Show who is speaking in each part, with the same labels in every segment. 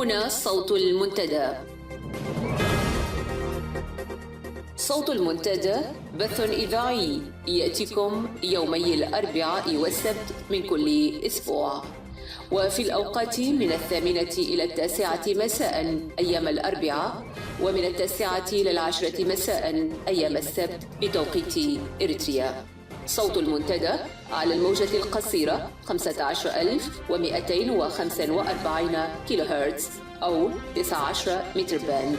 Speaker 1: هنا صوت المنتدى. صوت المنتدى بث إذاعي يأتيكم يومي الأربعاء والسبت من كل أسبوع، وفي الأوقات من 8 إلى 9 مساء أيام الأربعاء، ومن 9 إلى 10 مساء أيام السبت بتوقيت إريتريا. صوت المنتدى على الموجة القصيرة 15245 كيلو هرتز أو 19 متر باند.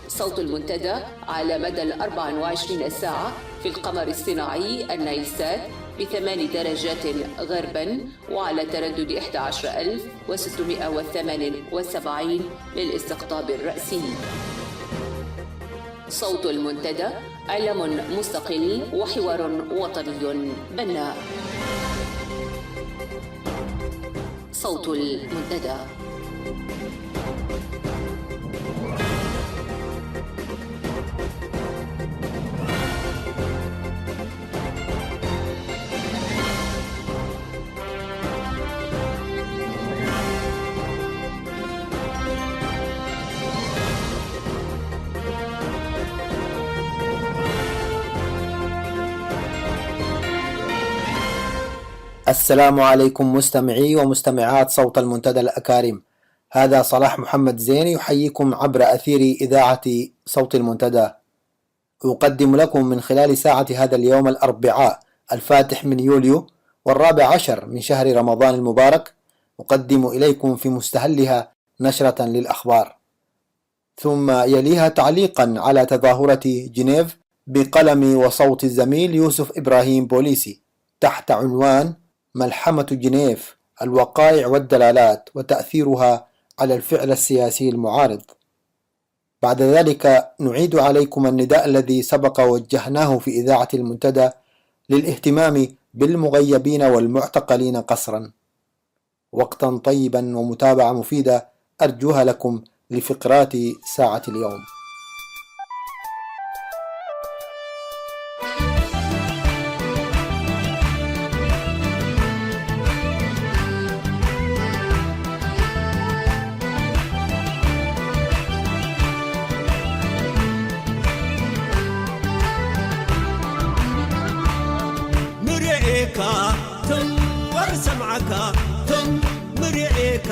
Speaker 1: صوت المنتدى على مدى 24 ساعة في القمر الصناعي النايلسات ب8 درجات غربا، وعلى تردد 11678 للاستقطاب الرأسي. صوت المنتدى إعلام مستقل وحوار وطني بناء. صوت المنتدى.
Speaker 2: السلام عليكم مستمعي ومستمعات صوت المنتدى الأكارم. هذا صلاح محمد زين يحييكم عبر أثير إذاعة صوت المنتدى. أقدم لكم من خلال ساعة هذا اليوم الأربعاء الفاتح من يوليو وال14 من شهر رمضان المبارك، أقدم إليكم في مستهلها نشرة للأخبار، ثم يليها تعليقا على تظاهرة جنيف بقلم وصوت الزميل يوسف إبراهيم بوليسي تحت عنوان ملحمة جنيف: الوقائع والدلالات وتأثيرها على الفعل السياسي المعارض. بعد ذلك نعيد عليكم النداء الذي سبق ووجهناه في إذاعة المنتدى للاهتمام بالمغيبين والمعتقلين قسرا. وقتا طيبا ومتابعة مفيدة أرجوها لكم لفقرات ساعة اليوم.
Speaker 3: تم وبسمعك تم مرئيك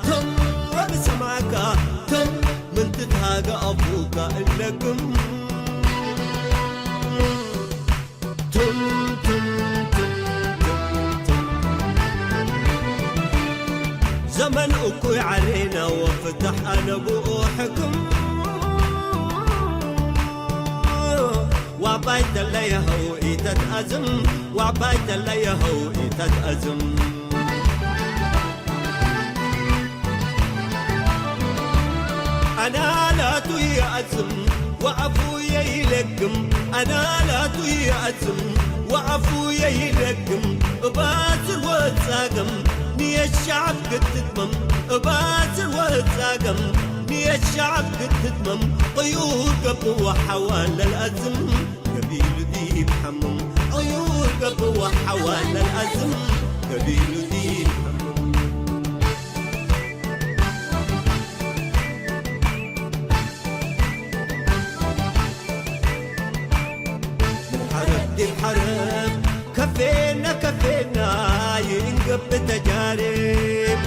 Speaker 3: تم وبسمعك تم من تتهاجى أبوك إنكم تم تم تم تم زمن أكوي علينا وفتح أنا بوحكم وعبايت اللي هو تتأزم وعبايت اللي هو تتأزم أنا لا تيأزم وعفويا يلقم أنا لا تيأزم وعفويا يلقم باسر واتساقم نية الشعب قد تتمم باسر واتساقم نية الشعب قد تتمم طيور قبوة حوال الأزم قبيل دي بحمم عيور قبوة حوال الأزم قبيل دي بحمم حرب دي بحرب كفينا كفينا ينقب بتجارب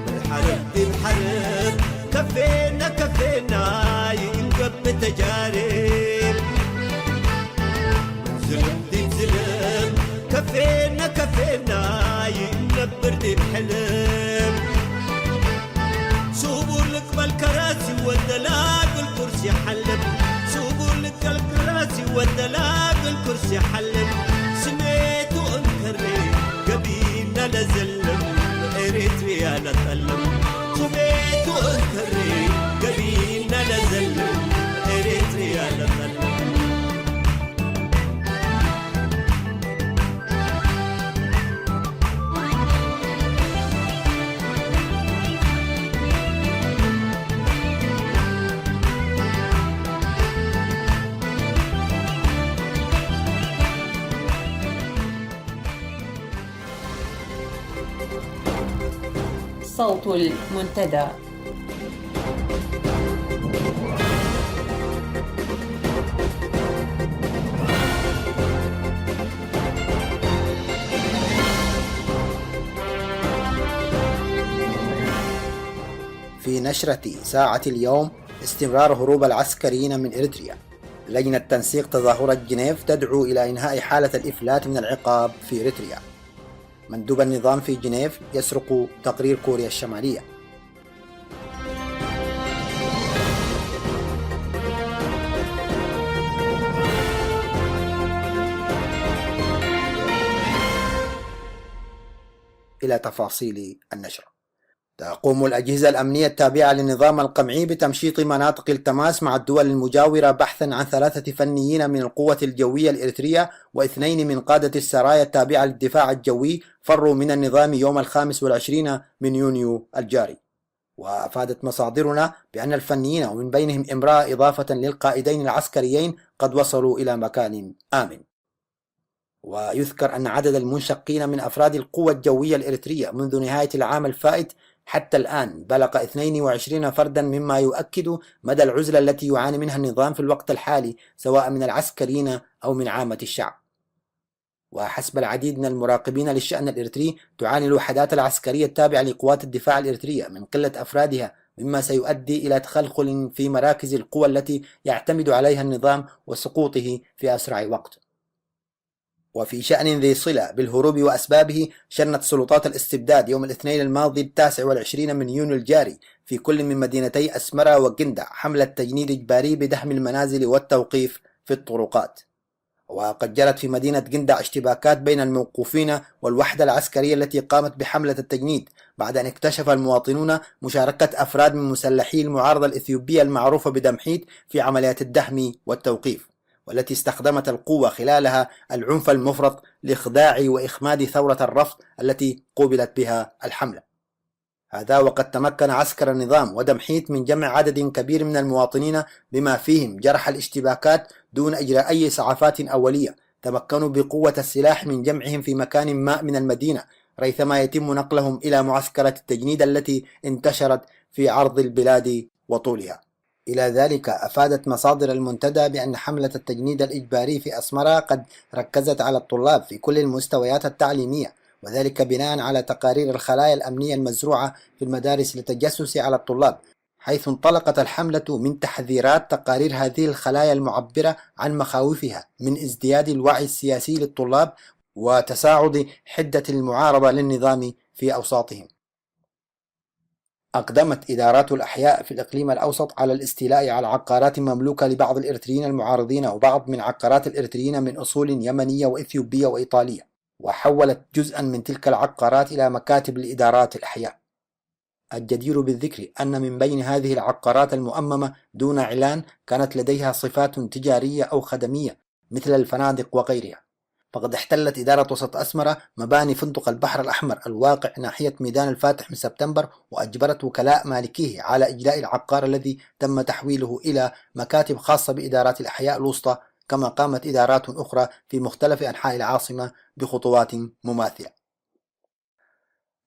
Speaker 3: الحرب دي بحرب كفينا كفينا ينقب بتجارب زلم دي بزلم كفينا كفينا ينبر دي بحلم سوبوا لك بالكراسي والدلاق الكرسي حلم سوبوا لك الكراسي والدلاق الكرسي حلم سميتوا انكري قبيلنا لزلم اريتريا لتألم سميتوا انكري قبيلنا لزلم اريتريا لتألم
Speaker 1: صوت المنتدى.
Speaker 2: في نشرة ساعة اليوم: استمرار هروب العسكريين من إريتريا. لجنة تنسيق تظاهرة جنيف تدعو إلى إنهاء حالة الإفلات من العقاب في إريتريا. مندوب النظام في جنيف يسرق تقرير كوريا الشمالية. إلى تفاصيل النشرة. تقوم الأجهزة الأمنية التابعة للنظام القمعي بتمشيط مناطق التماس مع الدول المجاورة بحثا عن 3 فنيين من القوة الجوية الإريترية و2 من قادة السرايا التابعة للدفاع الجوي فروا من النظام يوم 25 من يونيو الجاري. وأفادت مصادرنا بأن الفنيين ومن بينهم امرأة إضافة للقائدين العسكريين قد وصلوا إلى مكان آمن. ويذكر أن عدد المنشقين من أفراد القوة الجوية الإريترية منذ نهاية العام الفائت حتى الآن بلغ 22 فردا، مما يؤكد مدى العزلة التي يعاني منها النظام في الوقت الحالي سواء من العسكريين أو من عامة الشعب. وحسب العديد من المراقبين للشأن الإريتري تعاني الوحدات العسكرية التابعة لقوات الدفاع الإريترية من قلة أفرادها، مما سيؤدي إلى تخلخل في مراكز القوى التي يعتمد عليها النظام وسقوطه في أسرع وقت. وفي شأن ذي صلة بالهروب وأسبابه، شنت سلطات الاستبداد يوم الاثنين الماضي 29 من يونيو الجاري في كل من مدينتي أسمرة وجندة حملة تجنيد إجباري بدهم المنازل والتوقيف في الطرقات. وقد جرت في مدينة جندة اشتباكات بين الموقوفين والوحدة العسكرية التي قامت بحملة التجنيد بعد أن اكتشف المواطنون مشاركة أفراد من مسلحي المعارضة الإثيوبية المعروفة بدمحيت في عمليات الدهم والتوقيف، والتي استخدمت القوة خلالها العنف المفرط لإخضاع وإخماد ثورة الرفض التي قوبلت بها الحملة. هذا وقد تمكن عسكر النظام ودمحيت من جمع عدد كبير من المواطنين بما فيهم جرح الاشتباكات دون إجراء أي إسعافات أولية. تمكنوا بقوة السلاح من جمعهم في مكان ما من المدينة ريثما يتم نقلهم إلى معسكرة التجنيد التي انتشرت في عرض البلاد وطولها. إلى ذلك أفادت مصادر المنتدى بأن حملة التجنيد الإجباري في أسمرة قد ركزت على الطلاب في كل المستويات التعليمية، وذلك بناء على تقارير الخلايا الأمنية المزروعة في المدارس للتجسس على الطلاب، حيث انطلقت الحملة من تحذيرات تقارير هذه الخلايا المعبرة عن مخاوفها من ازدياد الوعي السياسي للطلاب وتصاعد حدة المعارضة للنظام في أوساطهم. أقدمت إدارات الأحياء في الإقليم الأوسط على الاستيلاء على عقارات مملوكة لبعض الإريتريين المعارضين وبعض من عقارات الإريتريين من أصول يمنية وإثيوبية وإيطالية، وحولت جزءا من تلك العقارات إلى مكاتب لإدارات الأحياء. الجدير بالذكر أن من بين هذه العقارات المؤممة دون إعلان كانت لديها صفات تجارية أو خدمية مثل الفنادق وغيرها. فقد احتلت إدارة وسط أسمرة مباني فندق البحر الأحمر الواقع ناحية ميدان الفاتح من سبتمبر، وأجبرت وكلاء مالكيه على إجلاء العقار الذي تم تحويله إلى مكاتب خاصة بإدارات الأحياء الوسطى، كما قامت إدارات أخرى في مختلف أنحاء العاصمة بخطوات مماثلة.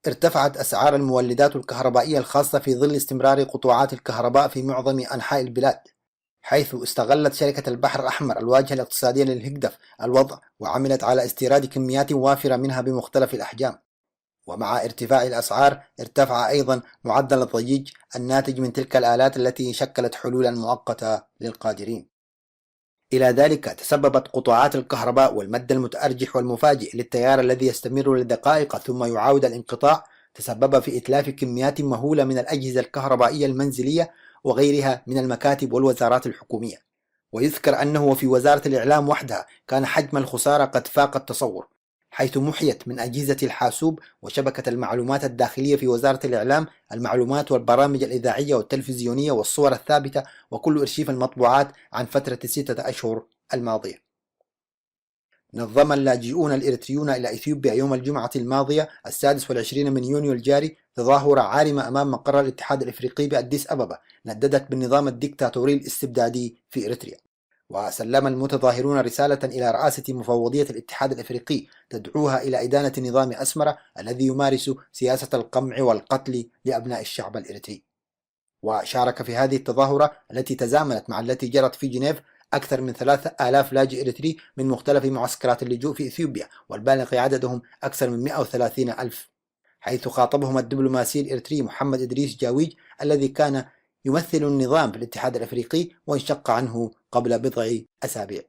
Speaker 2: ارتفعت أسعار المولدات الكهربائية الخاصة في ظل استمرار قطوعات الكهرباء في معظم أنحاء البلاد، حيث استغلت شركة البحر الأحمر الواجهة الاقتصادية للهجدف الوضع وعملت على استيراد كميات وافرة منها بمختلف الأحجام. ومع ارتفاع الأسعار ارتفع أيضا معدل الضجيج الناتج من تلك الآلات التي شكلت حلولا مؤقتة للقادرين. إلى ذلك تسببت قطاعات الكهرباء والمد المتأرجح والمفاجئ للتيار الذي يستمر لدقائق ثم يعاود الانقطاع تسبب في إتلاف كميات مهولة من الأجهزة الكهربائية المنزلية وغيرها من المكاتب والوزارات الحكومية. ويذكر أنه في وزارة الإعلام وحدها كان حجم الخسارة قد فاق التصور، حيث محيت من أجهزة الحاسوب وشبكة المعلومات الداخلية في وزارة الإعلام المعلومات والبرامج الإذاعية والتلفزيونية والصور الثابتة وكل إرشيف المطبوعات عن فترة 6 أشهر الماضية. نظم اللاجئون الإريتريون إلى إثيوبيا يوم الجمعة الماضية 26 من يونيو الجاري تظاهرة عارمة أمام مقر الاتحاد الإفريقي بأديس أبابا نددت بالنظام الديكتاتوري الاستبدادي في إريتريا. وسلم المتظاهرون رسالة إلى رئاسة مفوضية الاتحاد الإفريقي تدعوها إلى إدانة نظام أسمرة الذي يمارس سياسة القمع والقتل لأبناء الشعب الإريتري. وشارك في هذه التظاهرة التي تزامنت مع التي جرت في جنيف أكثر من 3000 لاجئ إريتري من مختلف معسكرات اللجوء في إثيوبيا، والبالغ عددهم أكثر من 130,000، حيث خاطبهم الدبلوماسي الإريتري محمد إدريس جاويج الذي كان يمثل النظام في الاتحاد الأفريقي وانشق عنه قبل بضع أسابيع.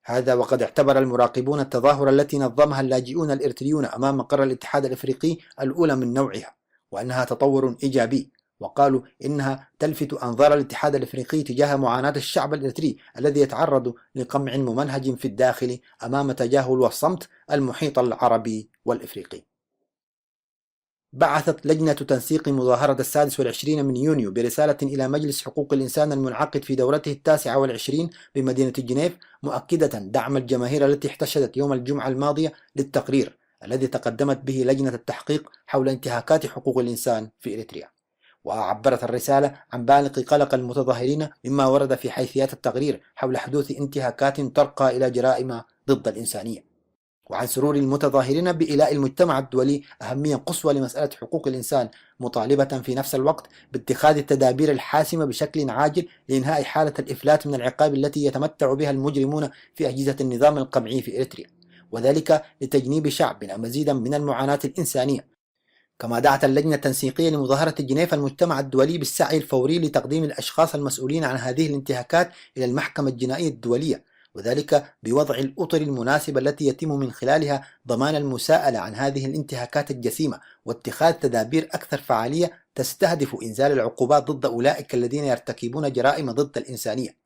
Speaker 2: هذا وقد اعتبر المراقبون التظاهرة التي نظمها اللاجئون الإريتريون أمام مقر الاتحاد الأفريقي الأولى من نوعها، وأنها تطور إيجابي، وقالوا إنها تلفت أنظار الاتحاد الأفريقي تجاه معاناة الشعب الإريتري الذي يتعرض لقمع ممنهج في الداخل أمام تجاهل والصمت المحيط العربي والإفريقي. بعثت لجنة تنسيق مظاهرة 26 من يونيو برسالة إلى مجلس حقوق الإنسان المنعقد في دورته 29 بمدينة جنيف، مؤكدة دعم الجماهير التي احتشدت يوم الجمعة الماضية للتقرير الذي تقدمت به لجنة التحقيق حول انتهاكات حقوق الإنسان في إريتريا. وعبرت الرسالة عن بالغ قلق المتظاهرين مما ورد في حيثيات التقرير حول حدوث انتهاكات ترقى إلى جرائم ضد الإنسانية، وعن سرور المتظاهرين بإيلاء المجتمع الدولي أهمية قصوى لمسألة حقوق الإنسان، مطالبة في نفس الوقت باتخاذ التدابير الحاسمة بشكل عاجل لإنهاء حالة الإفلات من العقاب التي يتمتع بها المجرمون في أجهزة النظام القمعي في إريتريا، وذلك لتجنيب شعبنا مزيدا من المعاناة الإنسانية. كما دعت اللجنة التنسيقية لمظاهرة جنيف المجتمع الدولي بالسعي الفوري لتقديم الأشخاص المسؤولين عن هذه الانتهاكات إلى المحكمة الجنائية الدولية، وذلك بوضع الأطر المناسبة التي يتم من خلالها ضمان المساءلة عن هذه الانتهاكات الجسيمة، واتخاذ تدابير أكثر فعالية تستهدف إنزال العقوبات ضد أولئك الذين يرتكبون جرائم ضد الإنسانية.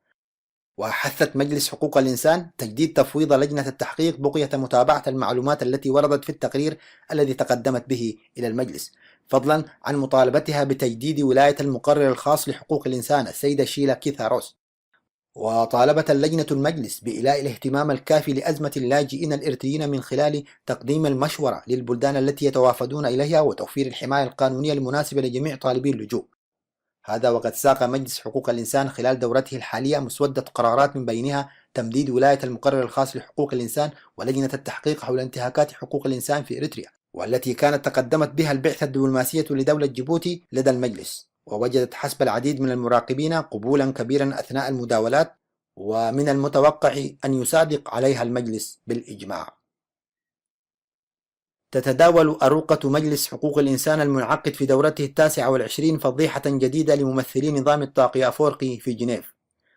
Speaker 2: وحثت مجلس حقوق الإنسان تجديد تفويض لجنة التحقيق بقية متابعة المعلومات التي وردت في التقرير الذي تقدمت به إلى المجلس، فضلا عن مطالبتها بتجديد ولاية المقرر الخاص لحقوق الإنسان السيدة شيلا كيثاروس. وطالبت اللجنة المجلس بإيلاء الاهتمام الكافي لأزمة اللاجئين الإريتريين من خلال تقديم المشورة للبلدان التي يتوافدون إليها وتوفير الحماية القانونية المناسبة لجميع طالبي اللجوء. هذا وقد ساق مجلس حقوق الإنسان خلال دورته الحالية مسودة قرارات من بينها تمديد ولاية المقرر الخاص لحقوق الإنسان ولجنة التحقيق حول انتهاكات حقوق الإنسان في إريتريا، والتي كانت تقدمت بها البعثة الدبلوماسية لدولة جيبوتي لدى المجلس، ووجدت حسب العديد من المراقبين قبولا كبيرا أثناء المداولات، ومن المتوقع أن يصادق عليها المجلس بالإجماع. تتداول أروقة مجلس حقوق الإنسان المنعقد في دورته 29 فضيحة جديدة لممثلي نظام الطاقية أفورقي في جنيف،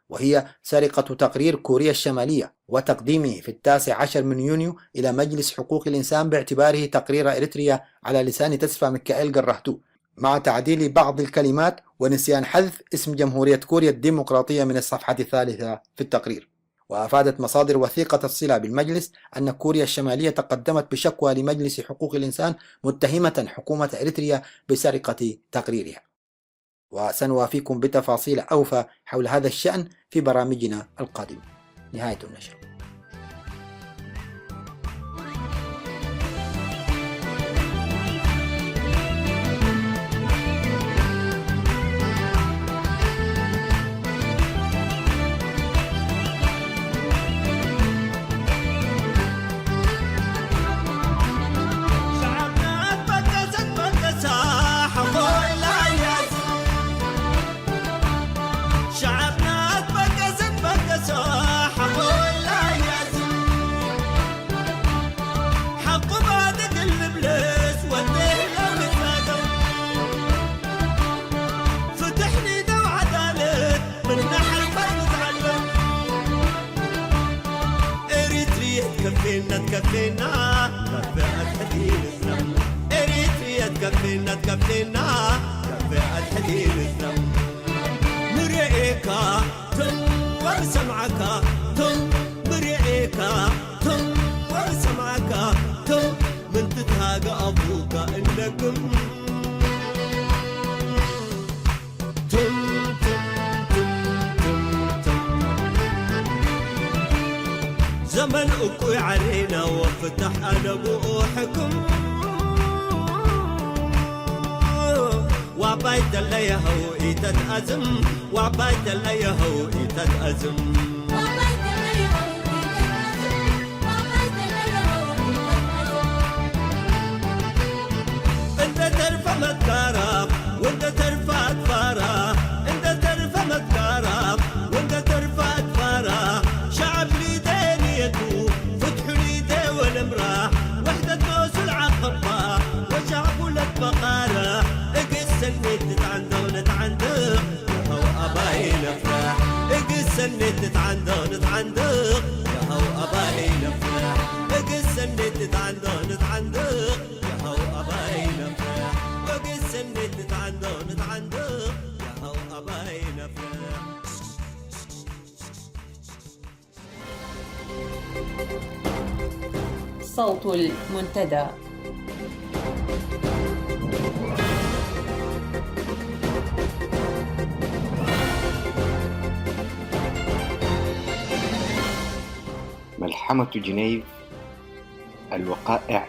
Speaker 2: وهي سرقة تقرير كوريا الشمالية وتقديمه في 19 من يونيو إلى مجلس حقوق الإنسان باعتباره تقرير إريتريا على لسان تسفا ميكائيل جراهتو، مع تعديل بعض الكلمات ونسيان حذف اسم جمهورية كوريا الديمقراطية من الصفحة الثالثة في التقرير. وأفادت مصادر وثيقة الصلة بالمجلس أن كوريا الشمالية تقدمت بشكوى لمجلس حقوق الإنسان متهمة حكومة إريتريا بسرقة تقريرها. وسنوافيكم بتفاصيل أوفى حول هذا الشأن في برامجنا القادمة. نهاية النشر.
Speaker 3: تكفينا كفاءة حديثنا إريتريا تكفينا كفاءة حديثنا مرئيكا تم ورسمعك تم مرئيكا تم ورسمعك تم من تتهاق أبوك إنكم زمن أكوي علينا وفتح أنا بوحكم وعبايد اللي يهو إيتت أزم وعبايد اللي يهو إيتت أزم انت ترفع متكرم وانت ترفع تفرح، انت ترفع متكرم وانت ترفع تفرح، شعب ليدين يدوب فتحوا ليدي والمراح، وحدة نوس العقبة وشعب ولك بقارة، اقس النت عنده ونت عنده يا هو اباي نفرح، اقس النت عنده ونت عنده يا هو اباي نفرح، اقس النت عنده ونت عنده يا هو اباي نفرح، اقس النت عنده ونت عنده يا هو اباي نفرح.
Speaker 1: صوت المنتدى.
Speaker 4: ملحمة جنيف، الوقائع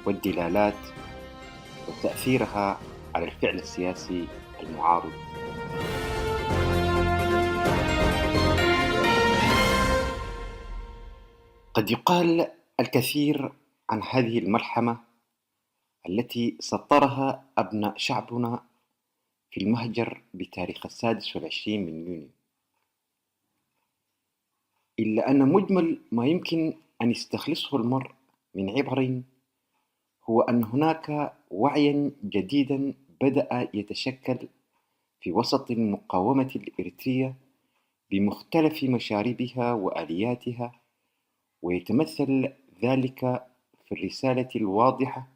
Speaker 4: والدلالات وتأثيرها على الفعل السياسي المعارض. قد يقال الكثير عن هذه الملحمة التي سطرها أبناء شعبنا في المهجر بتاريخ 26 من يونيو، إلا أن مجمل ما يمكن أن يستخلصه المرء من عبر هو أن هناك وعياً جديداً بدأ يتشكل في وسط المقاومة الإريترية بمختلف مشاربها وآلياتها، ويتمثل ذلك في الرسالة الواضحة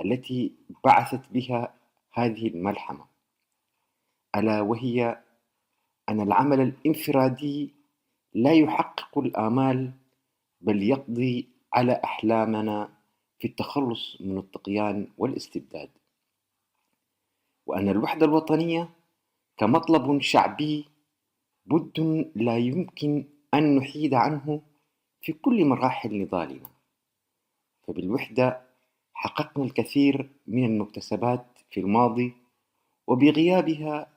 Speaker 4: التي بعثت بها هذه الملحمة، ألا وهي أن العمل الانفرادي لا يحقق الآمال بل يقضي على أحلامنا في التخلص من الطغيان والاستبداد، وأن الوحدة الوطنية كمطلب شعبي بد لا يمكن أن نحيد عنه في كل مراحل نضالنا، فبالوحدة حققنا الكثير من المكتسبات في الماضي، وبغيابها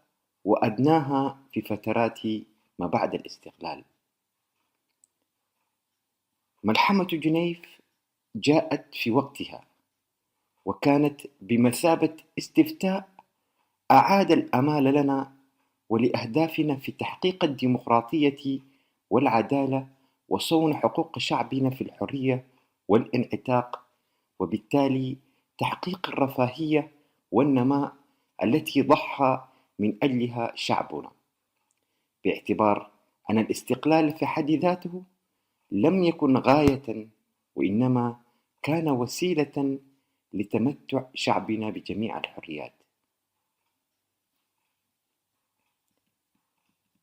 Speaker 4: وأدناها في فترات ما بعد الاستقلال. ملحمة جنيف جاءت في وقتها، وكانت بمثابة استفتاء أعاد الآمال لنا ولأهدافنا في تحقيق الديمقراطية والعدالة وصون حقوق شعبنا في الحرية والانعتاق، وبالتالي تحقيق الرفاهية والنماء التي ضحى من أجلها شعبنا، باعتبار أن الاستقلال في حد ذاته لم يكن غاية، وإنما كان وسيلة لتمتع شعبنا بجميع الحريات.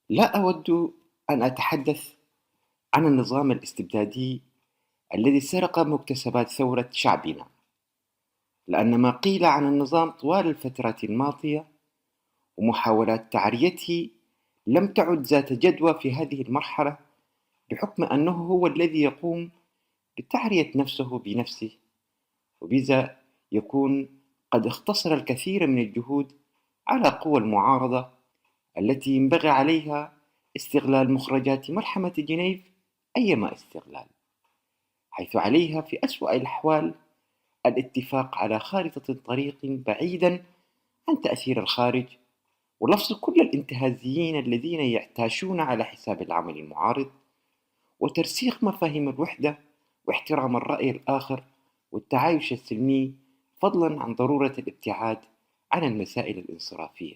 Speaker 4: لا أود أن أتحدث عن النظام الاستبدادي الذي سرق مكتسبات ثورة شعبنا، لأن ما قيل عن النظام طوال الفترات الماضية ومحاولات تعريته لم تعد ذات جدوى في هذه المرحلة، بحكم أنه هو الذي يقوم بتعرية نفسه بنفسه، وبذا يكون قد اختصر الكثير من الجهود على قوى المعارضة التي ينبغي عليها استغلال مخرجات ملحمة جنيف أيما استغلال، حيث عليها في أسوأ الأحوال الاتفاق على خارطة طريق بعيدا عن تأثير الخارج، ولفظ كل الانتهازيين الذين يعتاشون على حساب العمل المعارض، وترسيخ مفاهيم الوحدة واحترام الرأي الآخر والتعايش السلمي، فضلا عن ضرورة الابتعاد عن المسائل الانصرافية.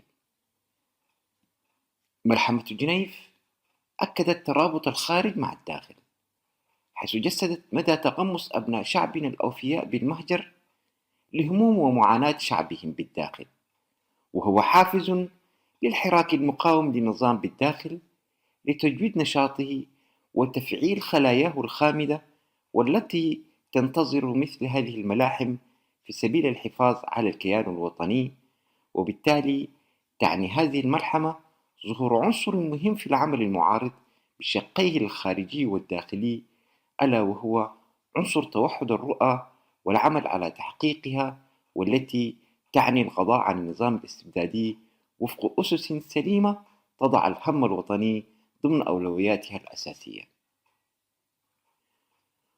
Speaker 4: ملحمة جنيف أكدت ترابط الخارج مع الداخل، حيث جسدت مدى تقمص أبناء شعبنا الأوفياء بالمهجر لهموم ومعاناة شعبهم بالداخل، وهو حافز للحراك المقاوم للنظام بالداخل لتجويد نشاطه وتفعيل خلاياه الخامدة، والتي تنتظر مثل هذه الملاحم في سبيل الحفاظ على الكيان الوطني. وبالتالي تعني هذه الملحمة ظهور عنصر مهم في العمل المعارض بشقيه الخارجي والداخلي، ألا وهو عنصر توحد الرؤى والعمل على تحقيقها، والتي تعني القضاء على النظام الاستبدادي وفق أسس سليمة تضع الهم الوطني ضمن أولوياتها الأساسية.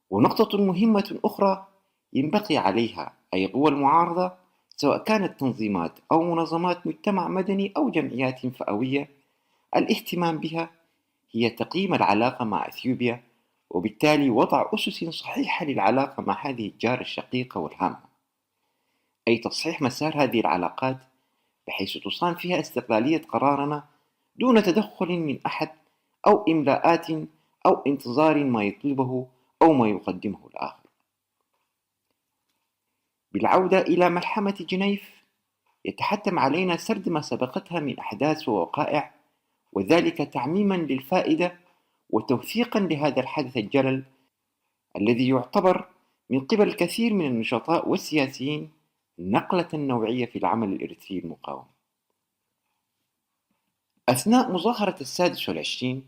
Speaker 4: ونقطة مهمة أخرى ينبغي عليها أي قوى المعارضة، سواء كانت تنظيمات أو منظمات مجتمع مدني أو جمعيات فئوية، الاهتمام بها هي تقييم العلاقة مع إثيوبيا، وبالتالي وضع أسس صحيحة للعلاقة مع هذه الجارة الشقيقة والهامة، أي تصحيح مسار هذه العلاقات بحيث تصان فيها استقلالية قرارنا دون تدخل من أحد أو إملاءات أو انتظار ما يطلبه أو ما يقدمه الآخر. بالعودة إلى ملحمة جنيف، يتحتم علينا سرد ما سبقتها من أحداث ووقائع، وذلك تعميما للفائدة وتوثيقا لهذا الحدث الجلل الذي يعتبر من قبل الكثير من النشطاء والسياسيين نقلة نوعية في العمل الإريتري المقاوم. أثناء مظاهرة 26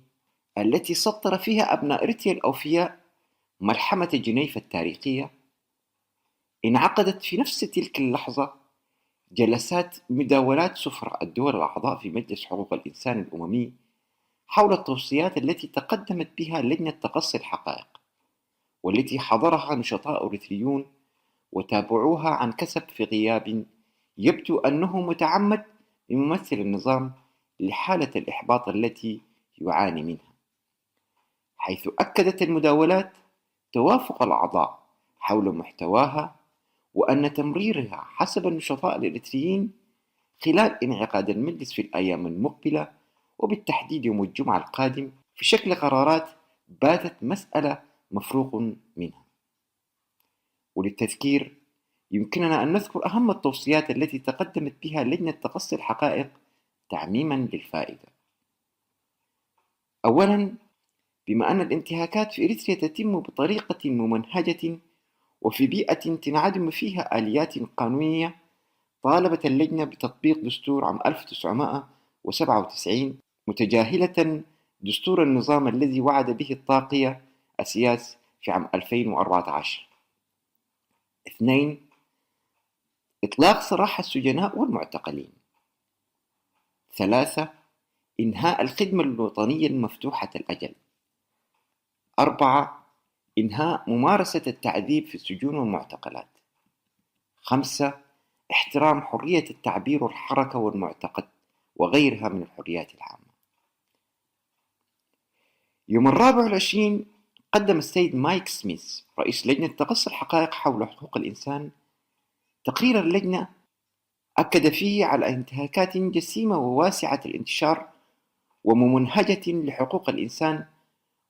Speaker 4: التي سطر فيها أبناء إريتريا الأوفياء ملحمة جنيف التاريخية، انعقدت في نفس تلك اللحظة جلسات مداولات سفراء الدول الأعضاء في مجلس حقوق الإنسان الأممي حول التوصيات التي تقدمت بها لجنة تقصي الحقائق، والتي حضرها نشطاء إريتريون وتابعوها عن كسب في غياب يبدو أنه متعمد لممثل النظام لحالة الإحباط التي يعاني منها، حيث أكدت المداولات توافق الأعضاء حول محتواها، وأن تمريرها حسب النشطاء الإريتريين خلال انعقاد المجلس في الأيام المقبلة، وبالتحديد يوم الجمعة القادم، في شكل قرارات باتت مسألة مفروغ منها. وللتذكير يمكننا أن نذكر أهم التوصيات التي تقدمت بها لجنة تقصي الحقائق تعميما للفائدة. أولا، بما أن الانتهاكات في إريتريا تتم بطريقة ممنهجة وفي بيئة تنعدم فيها آليات قانونية، طالبت اللجنة بتطبيق دستور عام 1997 متجاهلة دستور النظام الذي وعد به الطاقية السياسي في عام 2014. 2. إطلاق سراح السجناء والمعتقلين. 3. إنهاء الخدمة الوطنية المفتوحة الأجل. 4. إنهاء ممارسة التعذيب في السجون والمعتقلات. 5. احترام حرية التعبير والحركة والمعتقد وغيرها من الحريات العامة. يوم 24 قدم السيد مايك سميث رئيس لجنة تقصي الحقائق حول حقوق الإنسان تقرير اللجنة أكد فيه على انتهاكات جسيمة وواسعة الانتشار وممنهجة لحقوق الإنسان،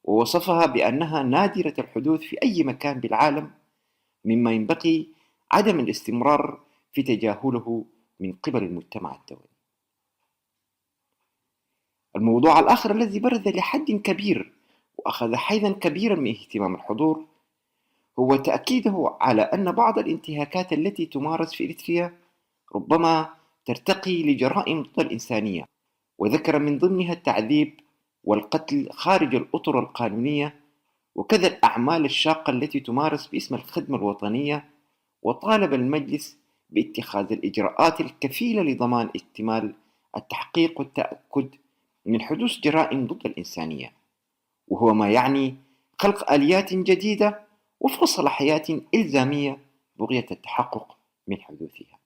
Speaker 4: ووصفها بأنها نادرة الحدوث في أي مكان بالعالم، مما ينبغي عدم الاستمرار في تجاهله من قبل المجتمع الدولي. الموضوع الآخر الذي برز لحد كبير وأخذ حيزا كبيرا من اهتمام الحضور هو تأكيده على أن بعض الانتهاكات التي تمارس في إريتريا ربما ترتقي لجرائم ضد الإنسانية، وذكر من ضمنها التعذيب والقتل خارج الأطر القانونية، وكذا الأعمال الشاقة التي تمارس باسم الخدمة الوطنية، وطالب المجلس باتخاذ الإجراءات الكفيلة لضمان احتمال التحقيق والتأكد من حدوث جرائم ضد الإنسانية، وهو ما يعني خلق آليات جديدة وفق صلاحيات إلزامية بغية التحقق من حدوثها.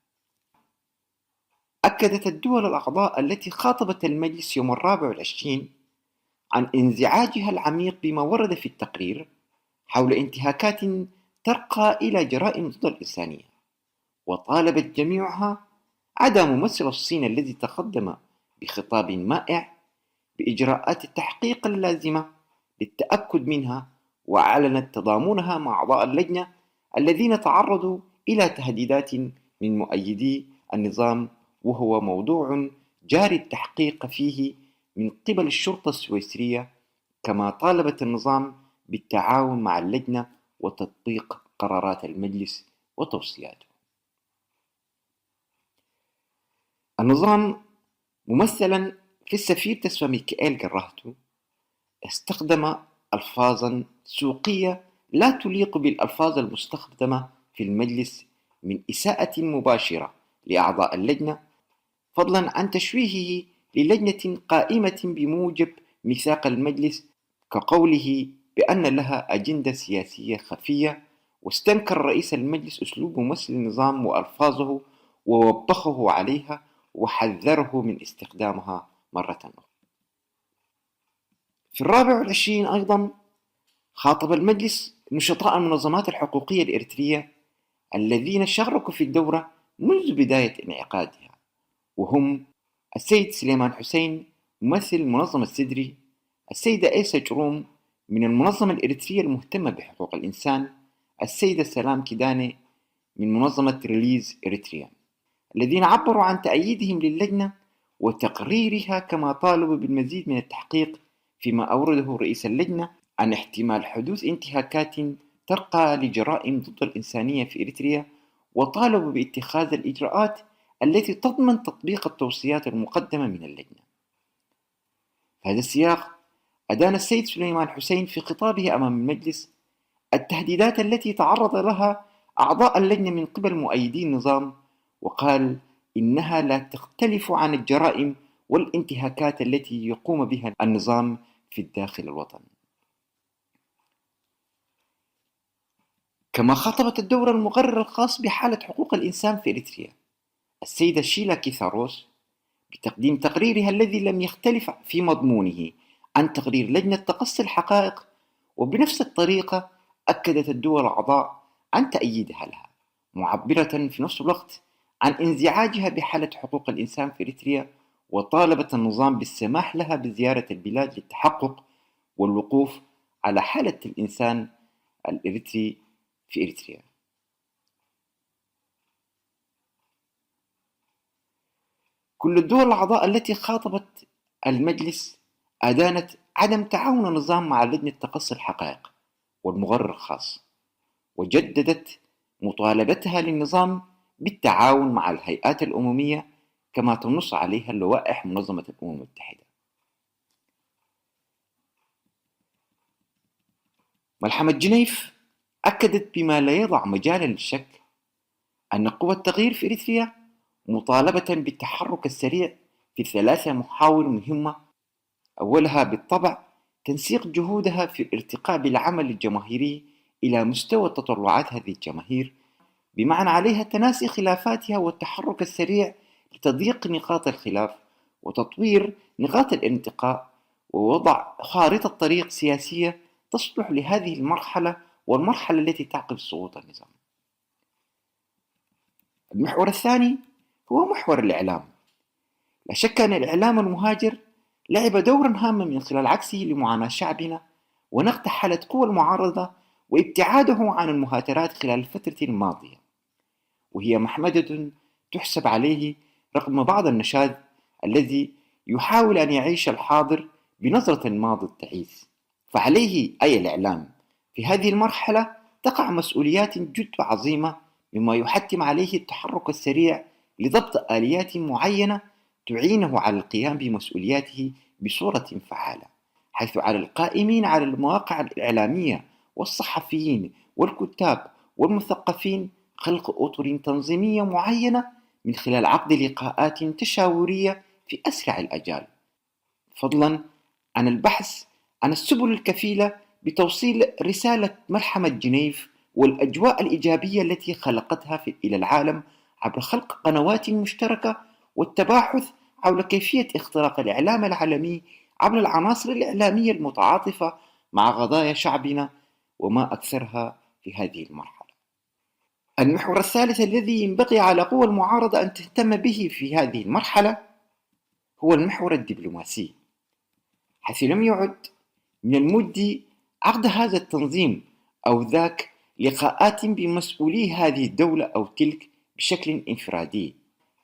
Speaker 4: أكدت الدول الأعضاء التي خاطبت المجلس يوم 24 عن انزعاجها العميق بما ورد في التقرير حول انتهاكات ترقى إلى جرائم ضد الإنسانية، وطالبت جميعها عدا ممثل الصين الذي تقدم بخطاب مائع بإجراءات التحقيق اللازمة للتأكد منها، وأعلنت تضامنها مع أعضاء اللجنة الذين تعرضوا إلى تهديدات من مؤيدي النظام، وهو موضوع جاري التحقيق فيه من قبل الشرطة السويسرية، كما طالبت النظام بالتعاون مع اللجنة وتطبيق قرارات المجلس وتوصياته. النظام ممثلا في السفير تسفى ميكائيل جراهتو استخدم ألفاظا سوقية لا تليق بالألفاظ المستخدمة في المجلس من إساءة مباشرة لأعضاء اللجنة، فضلا عن تشويهه للجنة قائمة بموجب ميثاق المجلس كقوله بأن لها أجندة سياسية خفية، واستنكر رئيس المجلس أسلوب ممثل النظام وألفاظه ووبخه عليها وحذره من استخدامها مرة أخرى. في 24 أيضا خاطب المجلس نشطاء المنظمات الحقوقية الإريترية الذين شاركوا في الدورة منذ بداية انعقادها، وهم السيد سليمان حسين ممثل منظمة سدري، السيدة إيسا جروم من المنظمة الإريترية المهتمة بحقوق الإنسان، السيدة سلام كيداني من منظمة ريليز إريتريا، الذين عبروا عن تأييدهم للجنة وتقريرها، كما طالبوا بالمزيد من التحقيق فيما أورده رئيس اللجنة عن احتمال حدوث انتهاكات ترقى لجرائم ضد الإنسانية في إريتريا، وطالبوا باتخاذ الإجراءات التي تضمن تطبيق التوصيات المقدمة من اللجنة. في هذا السياق أدان السيد سليمان حسين في خطابه أمام المجلس التهديدات التي تعرض لها أعضاء اللجنة من قبل مؤيدي النظام، وقال إنها لا تختلف عن الجرائم والانتهاكات التي يقوم بها النظام في الداخل الوطني. كما خاطبت الدورة المقرر الخاص بحالة حقوق الإنسان في إريتريا السيدة شيلا كيثاروس بتقديم تقريرها الذي لم يختلف في مضمونه عن تقرير لجنة تقصي الحقائق، وبنفس الطريقة أكدت الدول الأعضاء عن تأييدها لها، معبرة في نفس الوقت عن انزعاجها بحالة حقوق الإنسان في إريتريا، وطالبت النظام بالسماح لها بزيارة البلاد للتحقق والوقوف على حالة الإنسان الإريتري في إريتريا. كل الدول الأعضاء التي خاطبت المجلس أدانت عدم تعاون النظام مع لجنة تقصي الحقائق والمقرر الخاص، وجددت مطالبتها للنظام بالتعاون مع الهيئات الأممية كما تنص عليها لوائح منظمة الأمم المتحدة. ملحمة جنيف أكدت بما لا يضع مجالا للشك أن قوى التغيير في إريتريا مطالبة بالتحرك السريع في 3 محاور مهمة. أولها بالطبع تنسيق جهودها في الارتقاء بالعمل الجماهيري إلى مستوى تطلعات هذه الجماهير، بمعنى عليها تناسي خلافاتها والتحرك السريع لتضييق نقاط الخلاف وتطوير نقاط الالتقاء، ووضع خارطة طريق سياسية تصلح لهذه المرحلة والمرحلة التي تعقب سقوط النظام. المحور الثاني هو محور الإعلام. لا شك أن الإعلام المهاجر لعب دورا هاما من خلال عكسه لمعاناة شعبنا ونقد حالة قوى المعارضة وابتعاده عن المهاترات خلال الفترة الماضية، وهي محمدة تحسب عليه رغم بعض النشاذ الذي يحاول أن يعيش الحاضر بنظرة الماضي التعيس. فعليه أي الإعلام في هذه المرحلة تقع مسؤوليات جد عظيمة، مما يحتم عليه التحرك السريع لضبط آليات معينة تعينه على القيام بمسؤولياته بصورة فعالة، حيث على القائمين على المواقع الإعلامية والصحفيين والكتاب والمثقفين خلق أطر تنظيمية معينة من خلال عقد لقاءات تشاورية في أسرع الأجال، فضلا عن البحث عن السبل الكفيلة بتوصيل رسالة ملحمة جنيف والأجواء الإيجابية التي خلقتها إلى العالم عبر خلق قنوات مشتركة والتباحث حول كيفية اختراق الإعلام العالمي عبر العناصر الإعلامية المتعاطفة مع قضايا شعبنا وما أكثرها في هذه المرحلة. المحور الثالث الذي ينبغي على قوى المعارضة أن تهتم به في هذه المرحلة هو المحور الدبلوماسي، حيث لم يعد من المجدي عقد هذا التنظيم أو ذاك لقاءات بمسؤولي هذه الدولة أو تلك بشكل انفرادي،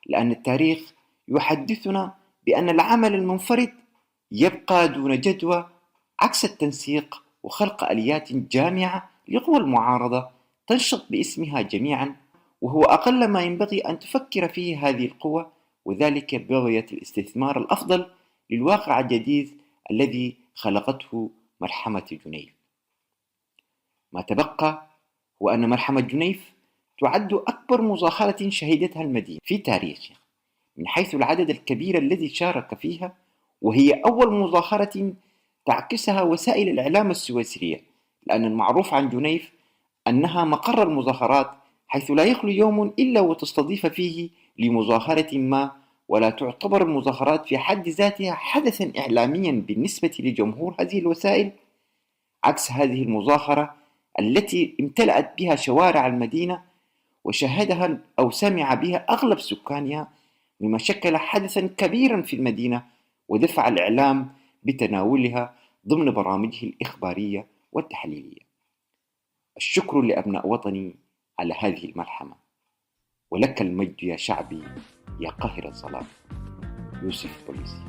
Speaker 4: لأن التاريخ يحدثنا بأن العمل المنفرد يبقى دون جدوى، عكس التنسيق وخلق آليات جامعة لقوى المعارضة تنشط باسمها جميعا، وهو أقل ما ينبغي أن تفكر فيه هذه القوى، وذلك بغية الاستثمار الأفضل للواقع الجديد الذي خلقته ملحمة جنيف. ما تبقى هو أن ملحمة جنيف تعد أكبر مظاهرة شهدتها المدينة في تاريخها من حيث العدد الكبير الذي شارك فيها، وهي أول مظاهرة تعكسها وسائل الإعلام السويسرية، لأن المعروف عن جنيف أنها مقر المظاهرات، حيث لا يخلو يوم إلا وتستضيف فيه لمظاهرة ما، ولا تعتبر المظاهرات في حد ذاتها حدثا إعلاميا بالنسبة لجمهور هذه الوسائل، عكس هذه المظاهرة التي امتلأت بها شوارع المدينة وشاهدها أو سمع بها أغلب سكانها، مما شكل حدثا كبيرا في المدينة ودفع الإعلام بتناولها ضمن برامجه الإخبارية والتحليلية. الشكر لأبناء وطني على هذه الملحمة، ولك المجد يا شعبي يا قاهر الظلام. يوسف بوليسي.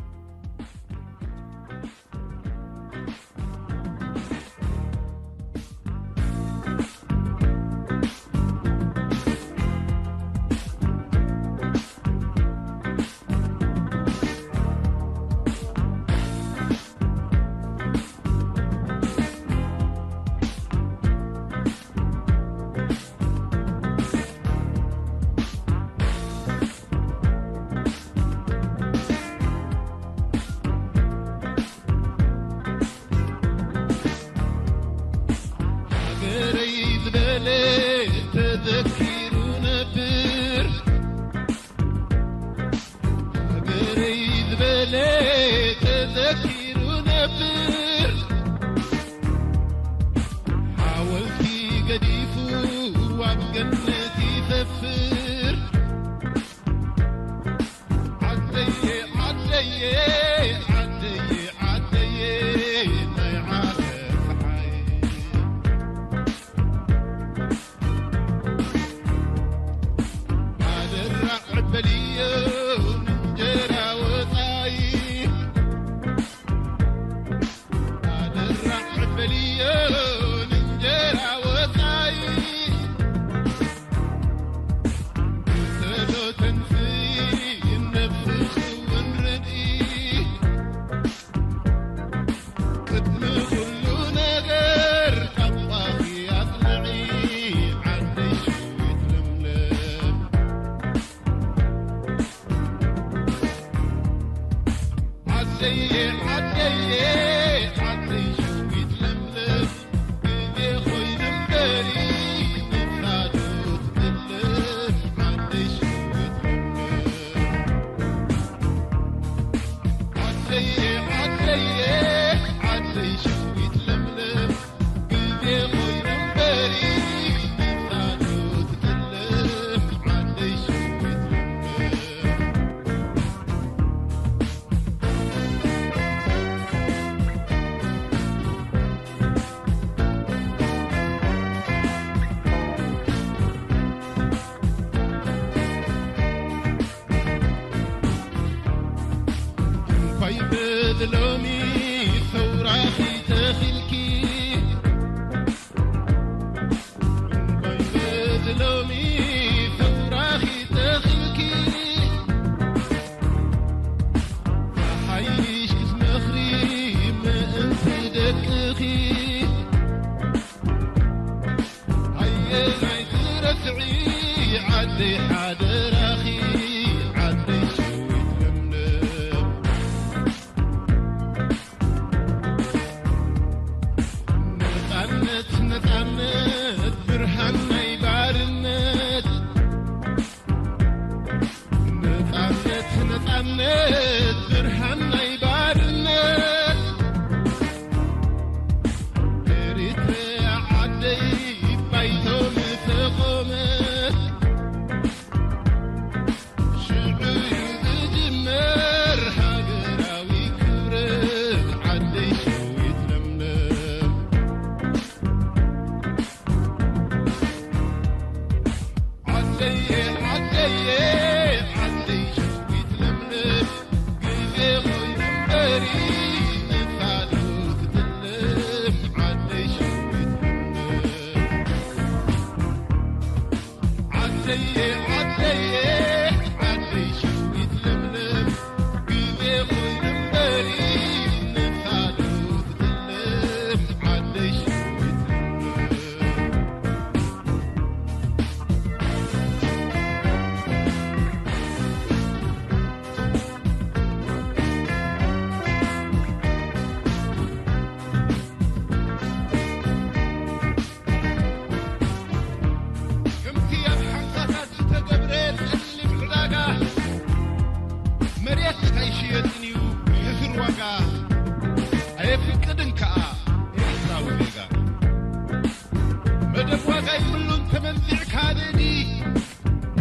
Speaker 5: كلهم تمنزع كادني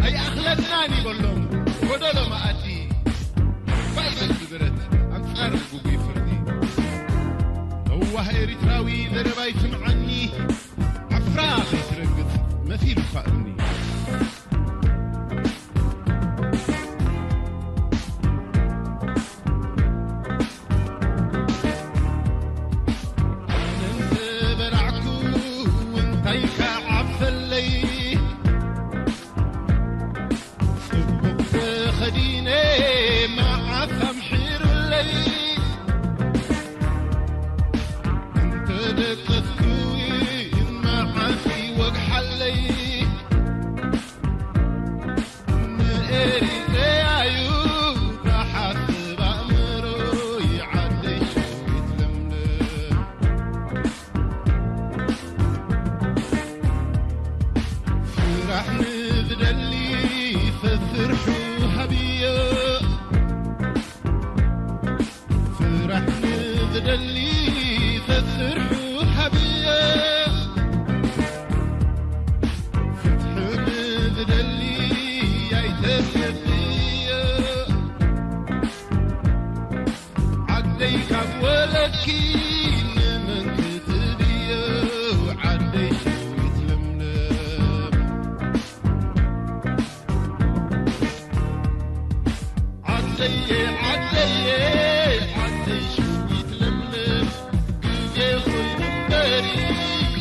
Speaker 5: أي أخلدناني بلهم ودولو ما أتي بايبل ببرت أنصار بوبي فردي هو إريتراوي ذربا يسمعني عفراخ يترقص مثيل فأني
Speaker 6: عدي شوقي تلملم قلبي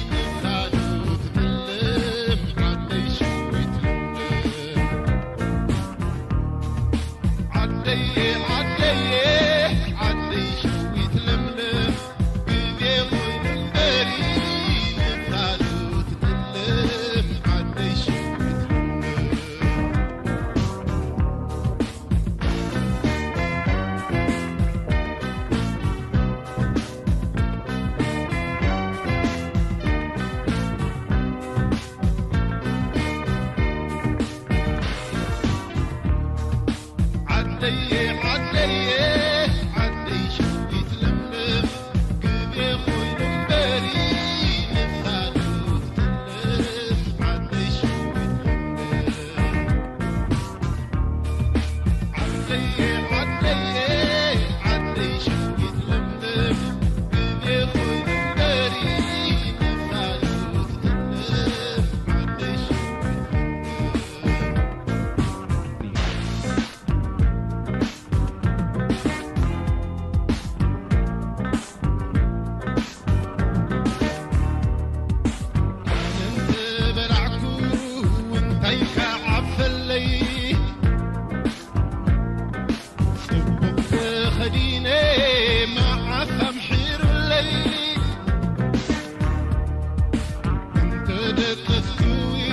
Speaker 6: خوي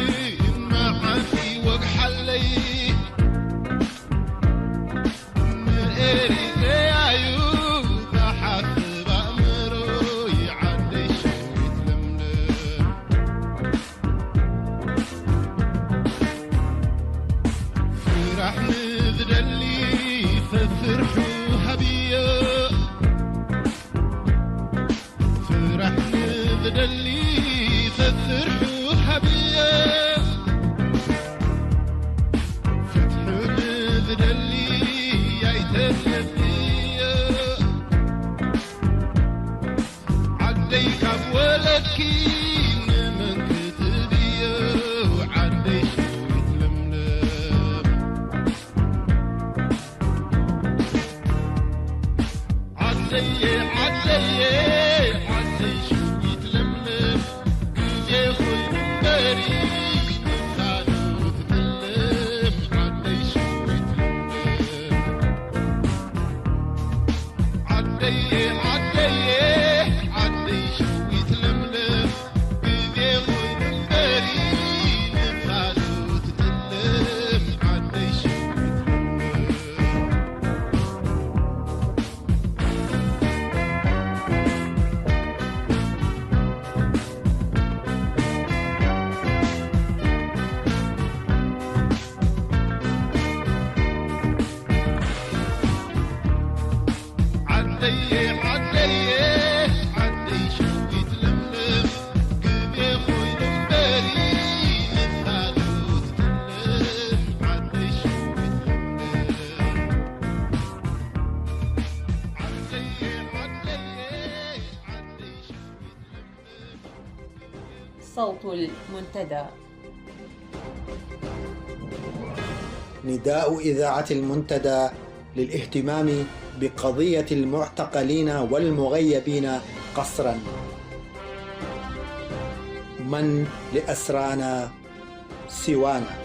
Speaker 6: المباري
Speaker 1: صوت المنتدى.
Speaker 2: نداء إذاعة المنتدى للاهتمام بقضية المعتقلين والمغيبين قسرا. من لأسرانا سوانا.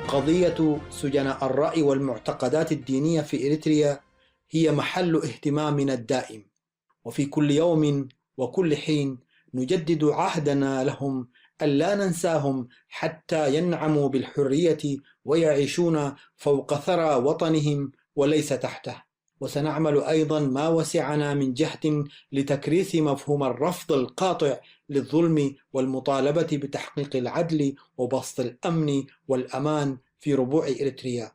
Speaker 2: قضية سجناء الرأي والمعتقدات الدينية في إريتريا هي محل اهتمامنا الدائم، وفي كل يوم وكل حين نجدد عهدنا لهم ألا ننساهم حتى ينعموا بالحرية ويعيشون فوق ثرى وطنهم وليس تحته. وسنعمل أيضا ما وسعنا من جهد لتكريس مفهوم الرفض القاطع للظلم والمطالبة بتحقيق العدل وبسط الأمن والأمان في ربوع إريتريا.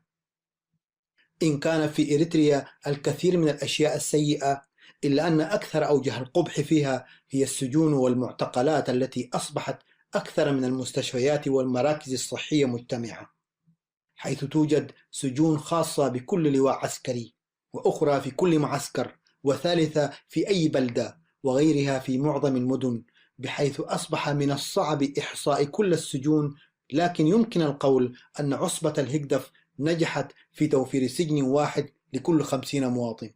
Speaker 2: إن كان في إريتريا الكثير من الأشياء السيئة، إلا أن أكثر أوجه القبح فيها هي السجون والمعتقلات التي أصبحت أكثر من المستشفيات والمراكز الصحية مجتمعة، حيث توجد سجون خاصة بكل لواء عسكري، وأخرى في كل معسكر، وثالثة في أي بلدة، وغيرها في معظم المدن، بحيث أصبح من الصعب إحصاء كل السجون. لكن يمكن القول أن عصبة الهجدف نجحت في توفير سجن واحد لكل 50 مواطن.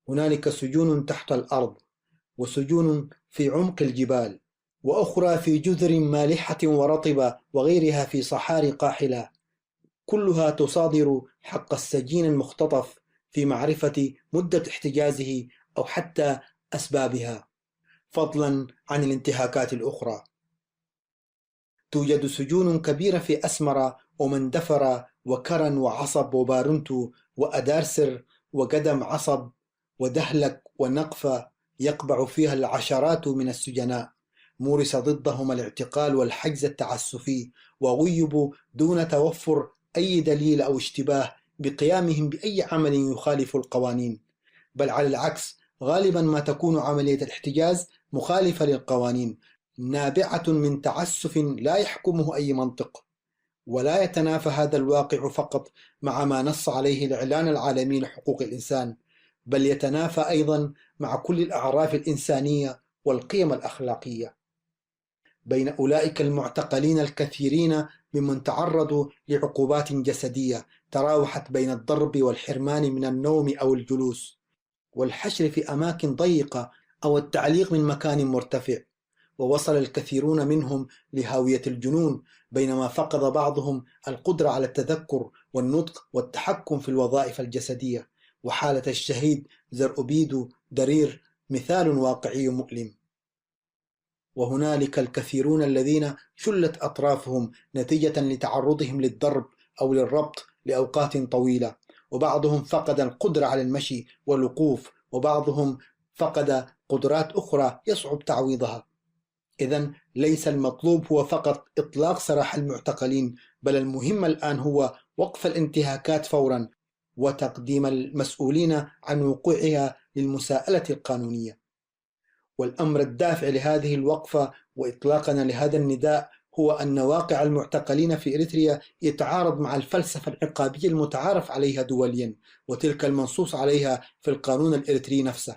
Speaker 2: هنالك سجون تحت الأرض، وسجون في عمق الجبال، وأخرى في جزر مالحة ورطبة، وغيرها في صحاري قاحلة، كلها تصادر حق السجين المختطف في معرفة مدة احتجازه أو حتى أسبابها، فضلا عن الانتهاكات الأخرى. توجد سجون كبيرة في أسمرة ومندفرة وكرن وعصب وبارنتو وأدارسر وقدم عصب ودهلك ونقفة، يقبع فيها العشرات من السجناء، مورس ضدهم الاعتقال والحجز التعسفي، وغيبوا دون توفر أي دليل أو اشتباه بقيامهم بأي عمل يخالف القوانين، بل على العكس غالبا ما تكون عملية الاحتجاز مخالفة للقوانين، نابعة من تعسف لا يحكمه أي منطق. ولا يتنافى هذا الواقع فقط مع ما نص عليه الإعلان العالمي لحقوق الإنسان، بل يتنافى أيضا مع كل الأعراف الإنسانية والقيم الأخلاقية. بين أولئك المعتقلين الكثيرين ممن تعرضوا لعقوبات جسدية تراوحت بين الضرب والحرمان من النوم أو الجلوس، والحشر في أماكن ضيقة، أو التعليق من مكان مرتفع. ووصل الكثيرون منهم لهاوية الجنون، بينما فقد بعضهم القدرة على التذكر والنطق والتحكم في الوظائف الجسدية. وحالة الشهيد زرؤبيدو درير مثال واقعي مؤلم. وهنالك الكثيرون الذين شلت أطرافهم نتيجة لتعرضهم للضرب أو للربط لأوقات طويلة، وبعضهم فقد القدرة على المشي والوقوف، وبعضهم فقد قدرات أخرى يصعب تعويضها. إذن ليس المطلوب هو فقط إطلاق سراح المعتقلين، بل المهم الآن هو وقف الانتهاكات فورا، وتقديم المسؤولين عن وقوعها للمساءلة القانونية. والأمر الدافع لهذه الوقفة وإطلاقنا لهذا النداء هو أن واقع المعتقلين في إريتريا يتعارض مع الفلسفة العقابية المتعارف عليها دوليا، وتلك المنصوص عليها في القانون الإريتري نفسه.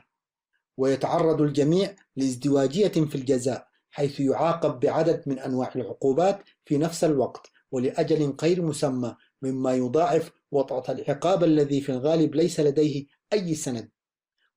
Speaker 2: ويتعرض الجميع لازدواجية في الجزاء، حيث يعاقب بعدد من أنواع العقوبات في نفس الوقت ولأجل غير مسمى، مما يضاعف وطأة العقاب الذي في الغالب ليس لديه أي سند.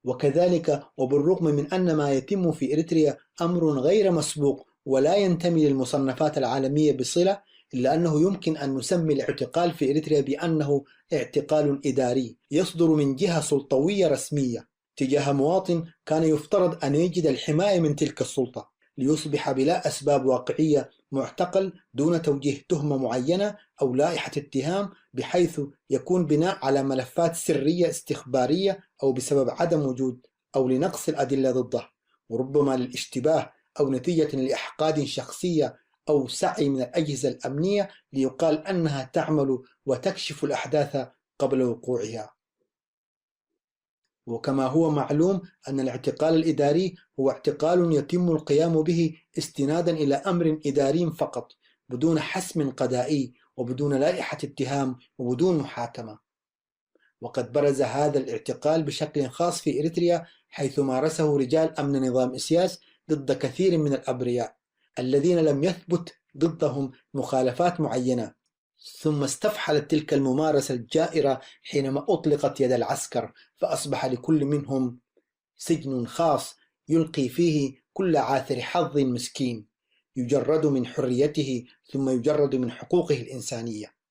Speaker 2: وكذلك وبالرغم من أن ما يتم في إريتريا أمر غير مسبوق ولا ينتمي للمصنفات العالمية بصلة، إلا أنه يمكن أن نسمي الاعتقال في إريتريا بأنه اعتقال إداري يصدر من جهة سلطوية رسمية تجاه مواطن كان يفترض أن يجد الحماية من تلك السلطة، ليصبح بلا أسباب واقعية معتقل دون توجيه تهمة معينة أو لائحة اتهام، بحيث يكون بناء على ملفات سرية استخبارية أو بسبب عدم وجود أو لنقص الأدلة ضده، وربما للاشتباه أو نتيجة لأحقاد شخصية أو سعي من الأجهزة الأمنية ليقال أنها تعمل وتكشف الأحداث قبل وقوعها. وكما هو معلوم أن الاعتقال الإداري هو اعتقال يتم القيام به استنادا إلى أمر إداري فقط، بدون حسم قضائي وبدون لائحة اتهام وبدون محاكمة. وقد برز هذا الاعتقال بشكل خاص في إريتريا، حيث مارسه رجال أمن نظام إسياس ضد كثير من الأبرياء الذين لم يثبت ضدهم مخالفات معينة، ثم استفحلت تلك الممارسة الجائرة حينما أطلقت يد العسكر، فأصبح لكل منهم سجن خاص يلقي فيه كل عاثر حظ مسكين، يجرد من حريته ثم يجرد من حقوقه الإنسانية.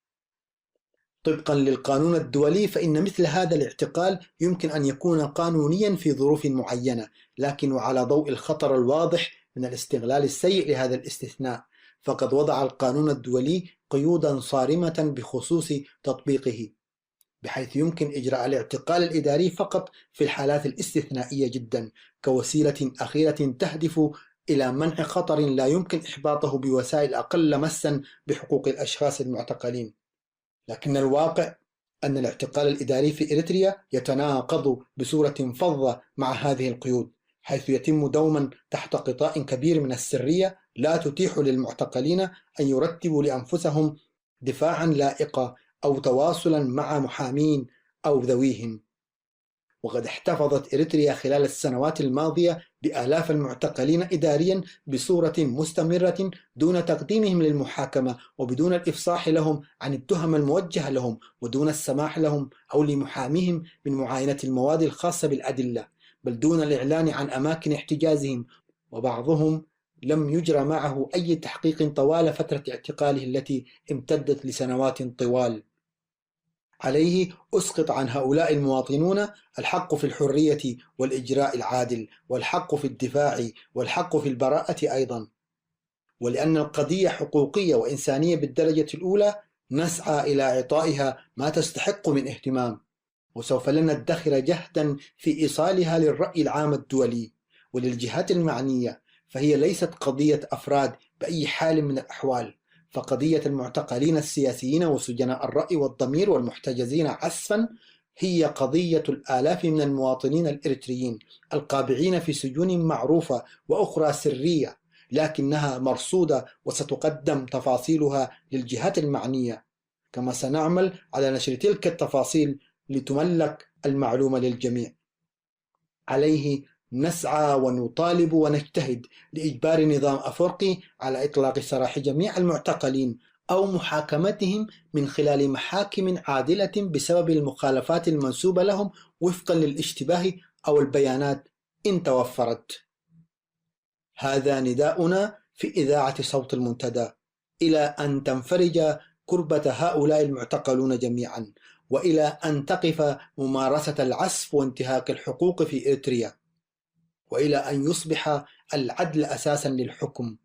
Speaker 2: طبقا للقانون الدولي فإن مثل هذا الاعتقال يمكن أن يكون قانونيا في ظروف معينة، لكن وعلى ضوء الخطر الواضح من الاستغلال السيء لهذا الاستثناء، فقد وضع القانون الدولي قيودا صارمة بخصوص تطبيقه، بحيث يمكن إجراء الاعتقال الإداري فقط في الحالات الاستثنائية جدا، كوسيلة أخيرة تهدف إلى منع خطر لا يمكن إحباطه بوسائل أقل مسا بحقوق الأشخاص المعتقلين. لكن الواقع أن الاعتقال الإداري في إريتريا يتناقض بصورة فظة مع هذه القيود، حيث يتم دوما تحت غطاء كبير من السرية لا تتيح للمعتقلين أن يرتبوا لأنفسهم دفاعا لائقا أو تواصلا مع محامين أو ذويهم. وقد احتفظت إريتريا خلال السنوات الماضية بآلاف المعتقلين إداريا بصورة مستمرة دون تقديمهم للمحاكمة، وبدون الإفصاح لهم عن التهم الموجهة لهم، ودون السماح لهم أو لمحاميهم من معاينة المواد الخاصة بالأدلة، بل دون الإعلان عن أماكن احتجازهم، وبعضهم لم يجرى معه أي تحقيق طوال فترة اعتقاله التي امتدت لسنوات طوال. عليه أسقط عن هؤلاء المواطنون الحق في الحرية والإجراء العادل، والحق في الدفاع، والحق في البراءة أيضا. ولأن القضية حقوقية وإنسانية بالدرجة الأولى نسعى إلى إعطائها ما تستحق من اهتمام، وسوف لن ندخر جهدا في إيصالها للرأي العام الدولي وللجهات المعنية، فهي ليست قضية أفراد بأي حال من الأحوال، فقضية المعتقلين السياسيين وسجناء الرأي والضمير والمحتجزين عسفا هي قضية الآلاف من المواطنين الإريتريين القابعين في سجون معروفة وأخرى سرية، لكنها مرصودة وستقدم تفاصيلها للجهات المعنية، كما سنعمل على نشر تلك التفاصيل لتملك المعلومة للجميع. عليه نسعى ونطالب ونجتهد لإجبار نظام أفورقي على إطلاق سراح جميع المعتقلين أو محاكمتهم من خلال محاكم عادلة بسبب المخالفات المنسوبة لهم وفقا للاشتباه أو البيانات إن توفرت. هذا نداؤنا في إذاعة صوت المنتدى إلى أن تنفرج كربة هؤلاء المعتقلون جميعا، وإلى أن تقف ممارسة العسف وانتهاك الحقوق في إريتريا، وإلى أن يصبح العدل أساسا للحكم،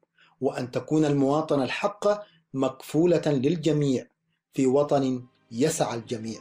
Speaker 2: وأن تكون المواطنة الحقة مكفولة للجميع في وطن يسعى الجميع.